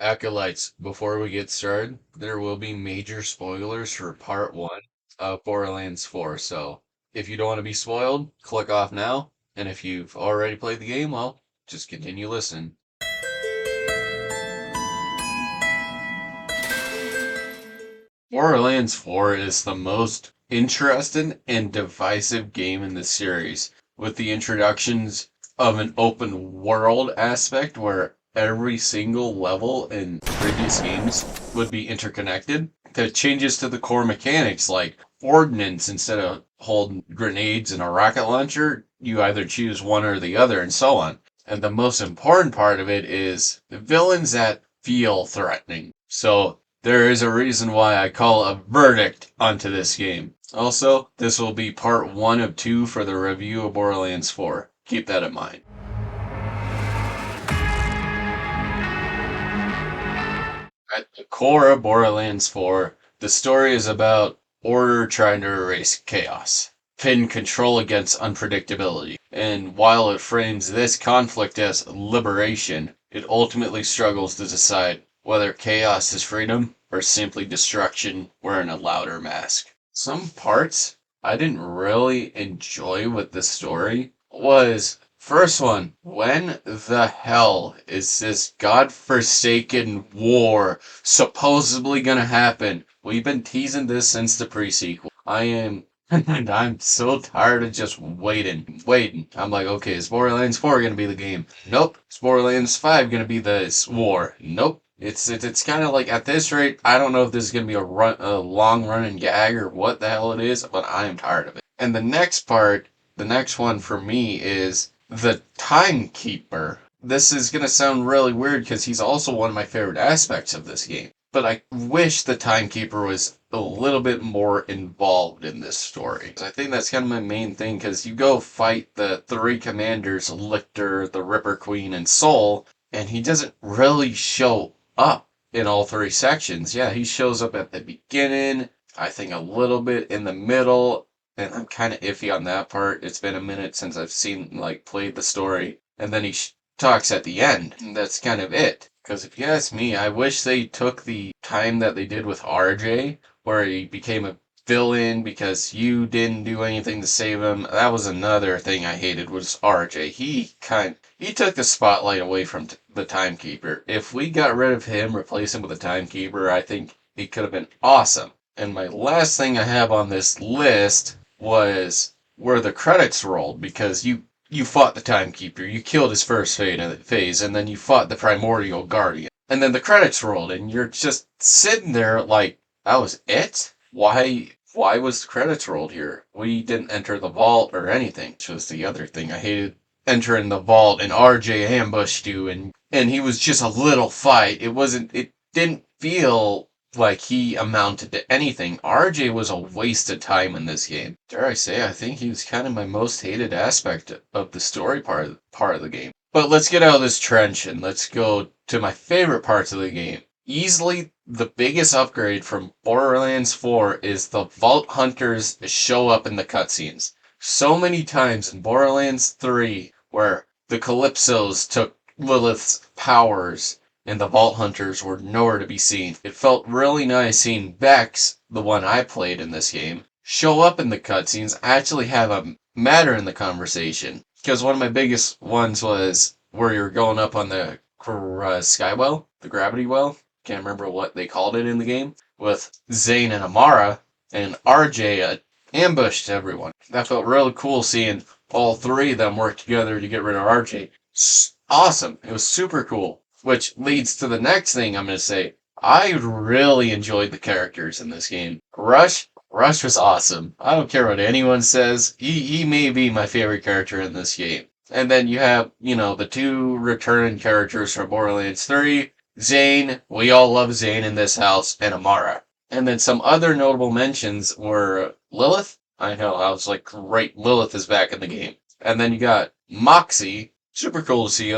Acolytes, before we get started, there will be major spoilers for part 1 of Borderlands 4, so if you don't want to be spoiled, click off now, and if you've already played the game, well, just continue listening. Borderlands 4 is the most interesting and divisive game in the series, with the introductions of an open world aspect where every single level in previous games would be interconnected, to changes to the core mechanics like ordnance. Instead of holding grenades and a rocket launcher, you either choose one or the other, and so on. And the most important part of it is the villains that feel threatening. So there is a reason why I call a verdict onto this game. Also, this will be part 1 of 2 for the review of Borderlands 4. Keep that in mind. At the core of Borderlands 4, the story is about order trying to erase chaos, pin control against unpredictability. And while it frames this conflict as liberation, it ultimately struggles to decide whether chaos is freedom or simply destruction wearing a louder mask. Some parts I didn't really enjoy with the story was first one, when the hell is this godforsaken war supposedly gonna happen? We've been teasing this since the pre-sequel. And I'm so tired of just waiting. I'm like, okay, is Borderlands 4 gonna be the game? Nope. Is Borderlands 5 gonna be this war? Nope. It's kind of like, at this rate, I don't know if this is gonna be a long running gag or what the hell it is, but I am tired of it. And the next one for me is the Timekeeper. This is gonna sound really weird because he's also one of my favorite aspects of this game. But I wish the Timekeeper was a little bit more involved in this story. I think that's kind of my main thing, because you go fight the three commanders, Lictor, the Ripper Queen, and Soul, and he doesn't really show up in all 3 sections. Yeah, he shows up at the beginning, I think a little bit in the middle, and I'm kind of iffy on that part. It's been a minute since I've played the story. And then he talks at the end, and that's kind of it. Because if you ask me, I wish they took the time that they did with RJ, where he became a villain because you didn't do anything to save him. That was another thing I hated, was RJ. He took the spotlight away from the Timekeeper. If we got rid of him, replace him with a Timekeeper, I think he could have been awesome. And my last thing I have on this list was where the credits rolled, because you fought the Timekeeper, you killed his first phase, and then you fought the Primordial Guardian. And then the credits rolled, and you're just sitting there like, that was it? Why was the credits rolled here? We didn't enter the vault or anything, which was the other thing I hated. Entering the vault, and RJ ambushed you, and he was just a little fight. It didn't feel like he amounted to anything. RJ was a waste of time in this game. Dare I say, I think he was kind of my most hated aspect of the story part of the game. But let's get out of this trench and let's go to my favorite parts of the game. Easily the biggest upgrade from Borderlands 4 is the Vault Hunters show up in the cutscenes. So many times in Borderlands 3 where the Calypsos took Lilith's powers and the Vault Hunters were nowhere to be seen. It felt really nice seeing Vex, the one I played in this game, show up in the cutscenes, actually have a matter in the conversation. Because one of my biggest ones was where you're going up on the skywell, the gravity well, can't remember what they called it in the game, with Zane and Amara, and RJ ambushed everyone. That felt really cool seeing all 3 of them work together to get rid of RJ. Awesome. It was super cool. Which leads to the next thing I'm going to say. I really enjoyed the characters in this game. Rush was awesome. I don't care what anyone says. He may be my favorite character in this game. And then you have, the 2 returning characters from Borderlands 3. Zane, we all love Zane in this house, and Amara. And then some other notable mentions were Lilith. I know, I was like, great, Lilith is back in the game. And then you got Moxie. Super cool to see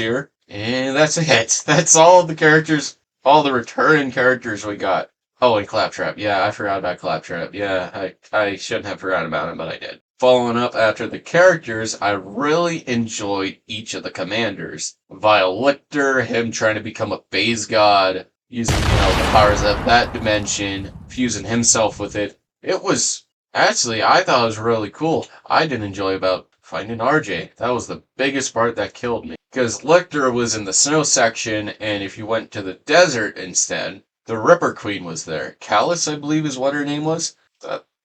her. And that's it. That's all the characters, all the returning characters we got. Oh, and Claptrap. Yeah, I forgot about Claptrap. Yeah, I shouldn't have forgotten about him, but I did. Following up after the characters, I really enjoyed each of the commanders. Vialictor, him trying to become a phase god, using, the powers of that dimension, fusing himself with it. It was, actually, I thought it was really cool. I did enjoy about finding RJ. That was the biggest part that killed me. Because Lictor was in the snow section, and if you went to the desert instead, the Ripper Queen was there. Callus, I believe, is what her name was.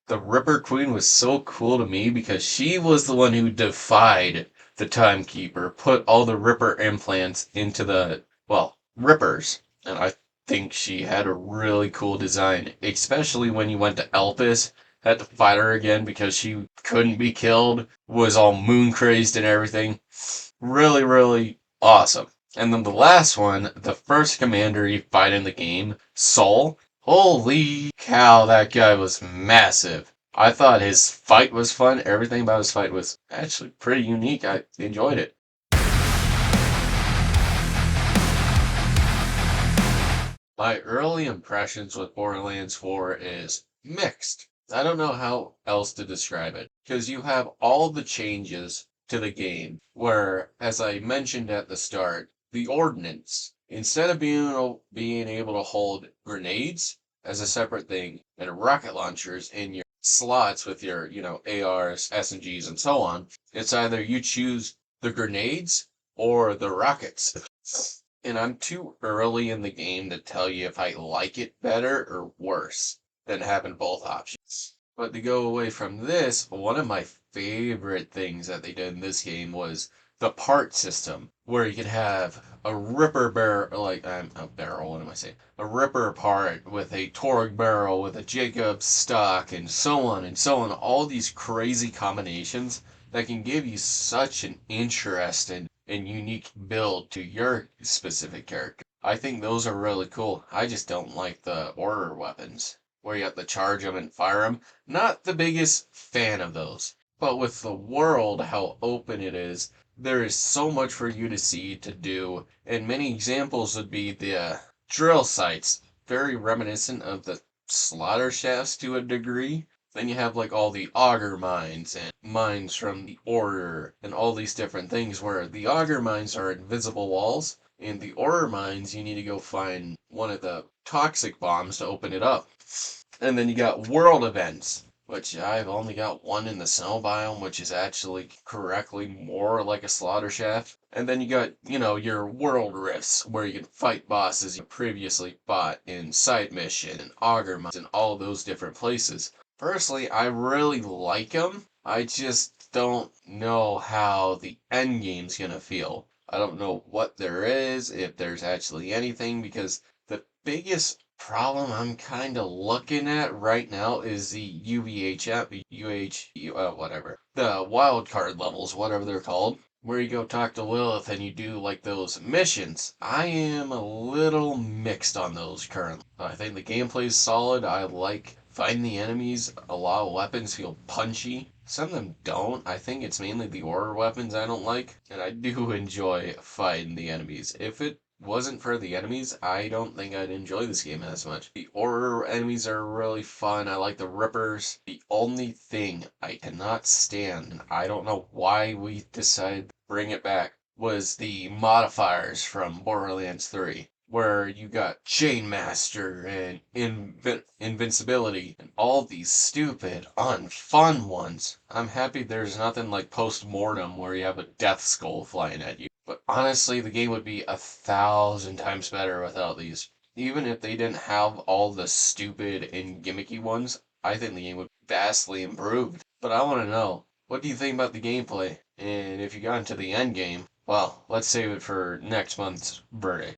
The Ripper Queen was so cool to me because she was the one who defied the Timekeeper, put all the Ripper implants into the, Rippers. And I think she had a really cool design, especially when you went to Elpis, had to fight her again because she couldn't be killed, was all moon crazed and everything. Really, really awesome. And then the last one, the first commander you fight in the game, Sol. Holy cow, that guy was massive. I thought his fight was fun. Everything about his fight was actually pretty unique. I enjoyed it. My early impressions with Borderlands 4 is mixed. I don't know how else to describe it. Because you have all the changes to the game, where, as I mentioned at the start, the ordnance, instead of being able to hold grenades as a separate thing and rocket launchers in your slots with your, ARs, SMGs, and so on, it's either you choose the grenades or the rockets. And I'm too early in the game to tell you if I like it better or worse than having both options. But to go away from this, one of my favorite things that they did in this game was the part system, where you could have a Ripper barrel, a barrel, what am I saying? A Ripper part with a Torg barrel with a Jacob stock and so on and so on. All these crazy combinations that can give you such an interesting and unique build to your specific character. I think those are really cool. I just don't like the order weapons, where you have to charge them and fire them. Not the biggest fan of those. But with the world, how open it is, there is so much for you to see, to do, and many examples would be the drill sites, very reminiscent of the slaughter shafts to a degree. Then you have like all the auger mines and mines from the order and all these different things, where the auger mines are invisible walls, and the order mines you need to go find one of the toxic bombs to open it up. And then you got world events, which I've only got one in the snow biome, which is actually correctly more like a slaughter shaft. And then you got, your world rifts, where you can fight bosses you previously fought in side mission and auger mines and all those different places. Personally, I really like them. I just don't know how the end game's gonna feel. I don't know what there is, if there's actually anything, because the biggest problem I'm kind of looking at right now is the whatever. The wild card levels, whatever they're called, where you go talk to Lilith and you do like those missions. I am a little mixed on those currently. I think the gameplay is solid. I like fighting the enemies. A lot of weapons feel punchy. Some of them don't. I think it's mainly the order weapons I don't like. And I do enjoy fighting the enemies. If it wasn't for the enemies, I don't think I'd enjoy this game as much. The order enemies are really fun. I like the Rippers. The only thing I cannot stand, and I don't know why we decided to bring it back, was the modifiers from Borderlands 3, where you got Chainmaster and Invincibility and all these stupid, unfun ones. I'm happy there's nothing like Post-Mortem where you have a death skull flying at you. But honestly, the game would be 1,000 times better without these. Even if they didn't have all the stupid and gimmicky ones, I think the game would be vastly improved. But I want to know, what do you think about the gameplay? And if you got into the end game, well, let's save it for next month's verdict.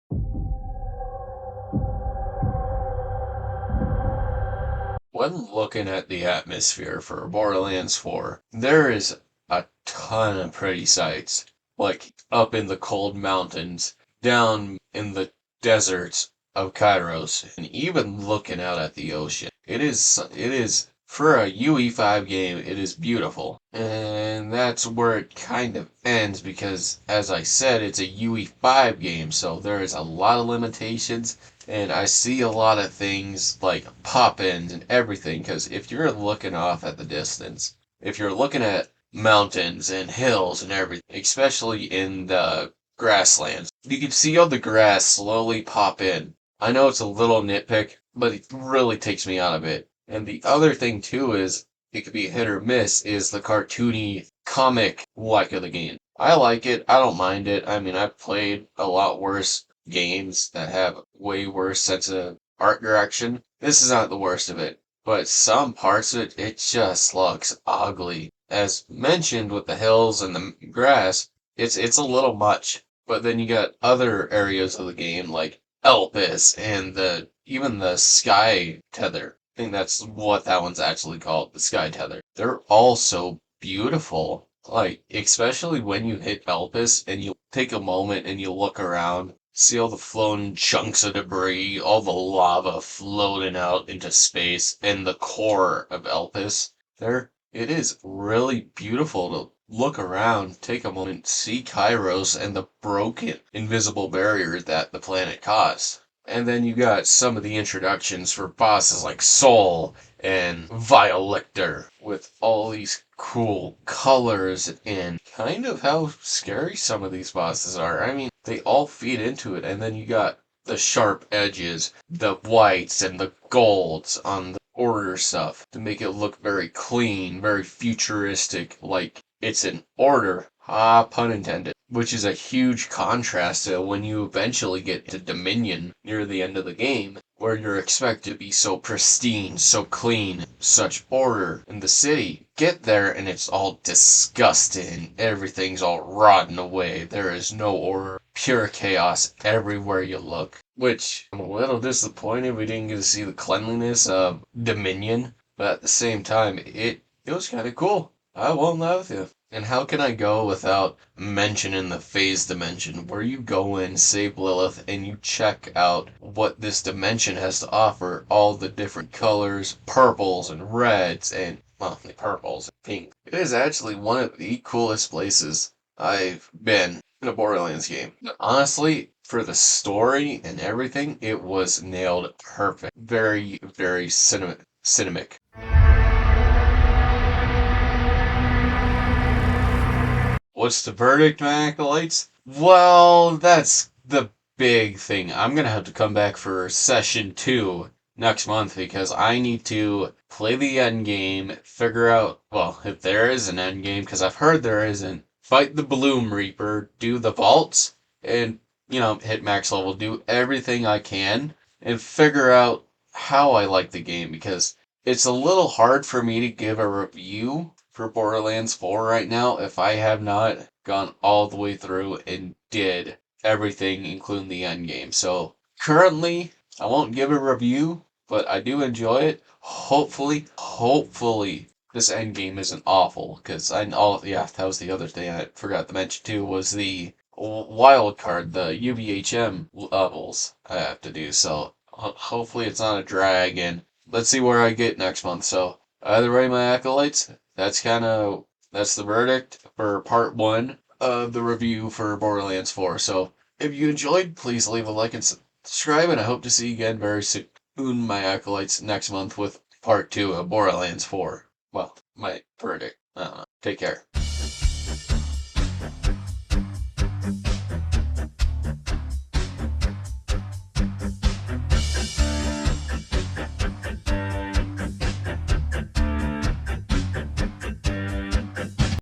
When looking at the atmosphere for Borderlands 4, there is a ton of pretty sights, like up in the cold mountains, down in the deserts of Kairos, and even looking out at the ocean. It is for a UE5 game, it is beautiful. And that's where it kind of ends because, as I said, it's a UE5 game, so there is a lot of limitations. And I see a lot of things like pop-ins and everything, because if you're looking off at the distance, if you're looking at mountains and hills and everything, especially in the grasslands, you can see how the grass slowly pop in. I know it's a little nitpick, but it really takes me out of it. And the other thing too is it could be hit or miss is the cartoony comic like of the game. I like it. I don't mind it. I mean, I've played a lot worse games that have way worse sense of art direction. This is not the worst of it, but some parts of it, it just looks ugly. As mentioned with the hills and the grass, it's a little much. But then you got other areas of the game like Elpis and the even the sky tether. I think that's what that one's actually called, the sky tether. They're all so beautiful. Like, especially when you hit Elpis and you take a moment and you look around, see all the floating chunks of debris, all the lava floating out into space, and the core of Elpis. It is really beautiful to look around, take a moment, see Kairos and the broken invisible barrier that the planet caused. And then you got some of the introductions for bosses like Soul and Violector with all these cool colors and kind of how scary some of these bosses are. I mean, they all feed into it. And then you got the sharp edges, the whites and the golds on the order stuff to make it look very clean, very futuristic, like it's an order. Ah, pun intended. Which is a huge contrast to when you eventually get to Dominion near the end of the game, where you're expected to be so pristine, so clean, such order in the city. Get there and it's all disgusting. Everything's all rotten away. There is no order. Pure chaos everywhere you look. Which I'm a little disappointed we didn't get to see the cleanliness of Dominion, but at the same time, it was kind of cool. I won't lie with you. And how can I go without mentioning the phase dimension, where you go in, save Lilith, and you check out what this dimension has to offer, all the different colors, purples and reds, and, well, the purples and pink. It is actually one of the coolest places I've been in a Borderlands game. Honestly, for the story and everything, it was nailed perfect. Very, very cinematic. What's the verdict, my acolytes? Well, that's the big thing. I'm gonna have to come back for session 2 next month because I need to play the end game, figure out, well, if there is an end game, because I've heard there isn't, fight the Bloom Reaper, do the vaults, and, hit max level, do everything I can, and figure out how I like the game because it's a little hard for me to give a review for Borderlands 4 right now if I have not gone all the way through and did everything, including the end game. So currently, I won't give a review, but I do enjoy it. Hopefully, this end game isn't awful because yeah, that was the other thing I forgot to mention too was the wild card, the UVHM levels I have to do. So hopefully it's not a drag, and let's see where I get next month. So either way, my acolytes, that's the verdict for part 1 of the review for Borderlands 4. So if you enjoyed, please leave a like and subscribe, and I hope to see you again very soon, my acolytes, next month with part 2 of Borderlands 4. Well, my verdict. I don't know. Take care.